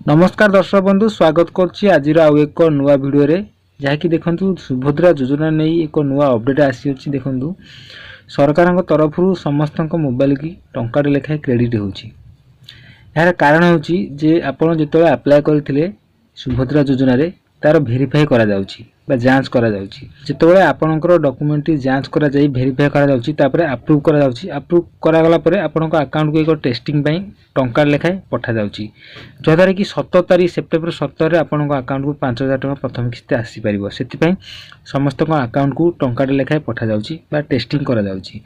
नमस्कार दर्शक बंधु स्वागत करछि आजिर आउ एक नुआ वीडियो रे जहाँकि देखंतु सुभद्रा योजना नहीं एक नुआ अपडेट आसी अछि। देखंतु सरकार तरफ समस्त मोबाइल की टंका लेखाएं क्रेडिट होछि। यार कारण होछि जे आपण जेतले अप्लाई करथिले सुभद्रा योजना रे तार भेरीफाई करा जाउछि बा जांच करा जाउछि। जेतले आपनकर डॉक्यूमेंट जांच करा जाई भेरीफाई करा जाउछि तापरे अप्रूव करा जाउछि। अप्रूव करा गला परे आपनक अकाउंट को एक टेस्टिंग पई टंका लेखाएं पठा जाउछि। जदारे कि 17 तारीख सेप्टेम्बर 17 रे आपनक अकाउंट को 5000 टका प्रथम किस्ती आसी परिबो। सेति पई समस्त को अकाउंट को टंका लेखाएं पठा जाउछि बा टेस्टिंग करा जाउछि।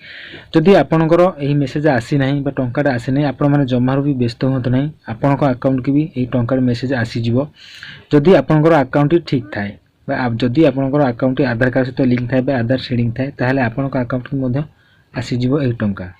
जदि आपनकर एही मेसेज आसी नाही बा टंका आसी नाही आपण माने जमारो भी व्यस्त होत नाही। आपनक अकाउंट की भी एही टंका मेसेज आसी जिवो जदि आपनकर अकाउंट ठीक थाए बा जदि आपनकर अकाउंट आधार कार्ड सहित लिंक थाए बा आधार शेडिंग थाए ताहले आपनक अकाउंट को मध्ये आसी जिवो एही टंका।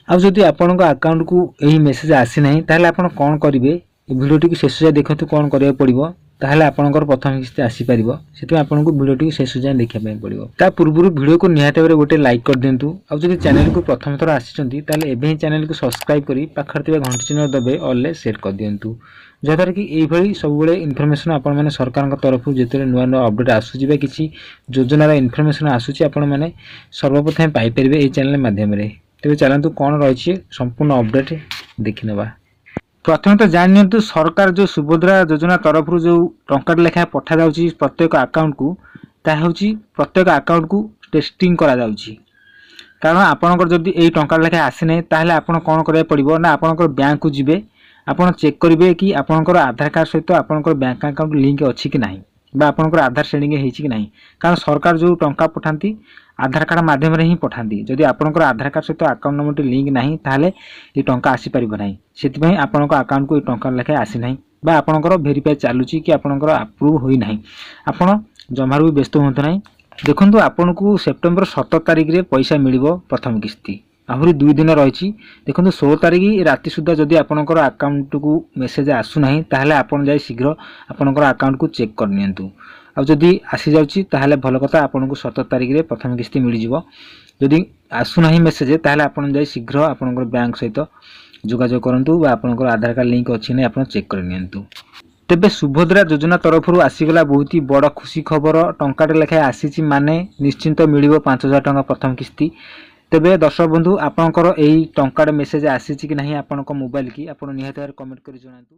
आ जदि आपनक अकाउंट को एही मेसेज आसी नाही ताहले आपण कोन करिवे वीडियो टी शेष जाए देखते कौन करिया पड़िबो ताहले आपनकर प्रथम किस्ती आसी परिबो। सेति आपनको वीडियो टी शेष जाए देखिया पय पड़िबो। ता पूर्वरु वीडियो को निहाते भाबरे गोटे लाइक कर दियंतु। आ जदि चैनल को प्रथम थर आसीचंती ताहले एबे ही चैनल को सब्सक्राइब करी पाखर थिबा घंटी चिन्ह दबे ऑल ले सेट कर दियंतु। जदर कि एई भली सब बेले इन्फॉर्मेशन आपण माने सरकार तरफ जेतले नुआ नुआ अपडेट आसुची बा किछि योजनार इन्फॉर्मेशन आसुची आपण माने सर्वप्रथम पाई परिबे एई चैनल माध्यम रे। तेबे चलंतु कोन रहिछि संपूर्ण अपडेट देखिनबा। प्रथम तो जानते सरकार जो सुभद्रा योजना तरफ जो टंका लेखा पठा जाउची प्रत्येक अकाउंट को ता होची प्रत्येक अकाउंट को टेस्टिंग करा जाउची। कारण आपनकर जदि एई टंका लेखा आसी नै ताहले आपण कोन करे पड़िबो ना आपनकर बैंक को जिबे आपण चेक करिवे कि आपनकर आधार कार्ड सहित आपनकर बैंक अकाउंट लिंक अछि कि नाही बा आपनकर आधार शेडिंग हेछि कि नाही। कारण सरकार जो टंका पठांती आधार कार्ड माध्यम रे ही पठांती। जदि आपनकर आधार कार्ड सहित अकाउंट नंबर लिंक नाही ताहले ए टंका आसी परिबो नाही। सेति पई आपनकर अकाउंट को ए टंका लेखा आसी नाही बा आपनकर वेरीफाई चालुची कि आपनकर अप्रूव होई नाही। आपण जमारू भी व्यस्त होंत नाही। देखंतु आपनको सेप्टेम्बर 17 तारिख रे पैसा मिलिबो प्रथम किस्ती। आहुरी 2 दिन रहिछि। देखंतु 16 तारिख राति सुद्धा जदि आपनकर अकाउंट को मेसेज आसु नाही ताहले आपण जाई शीघ्र आपनकर अकाउंट को चेक कर नियंतु। आ जदि आसी जाउछि ताहले भलो कथा आपनको 17 तारिख रे प्रथम किस्ती मिलि जिवो। जदि आसु नाही मेसेज ताहले आपण जाई शीघ्र आपनकर बैंक सहित जोगाजोग करंतु बा आपनकर आधार कार्ड लिंक अछि नै आपण चेक कर नियंतु। तेबे सुभद्रा योजना तरफ आसीगला बहुत ही बड़ खुशी खबर टंका लेखा आसीची माने निश्चिंत मिलिबो 5000 टका प्रथम किस्ती। तेबे दर्शक बंधु आपनकर एही टंका मेसेज आसीची कि नाही आपनक मोबाइल की आपण निहात कमेंट करि जणांतु।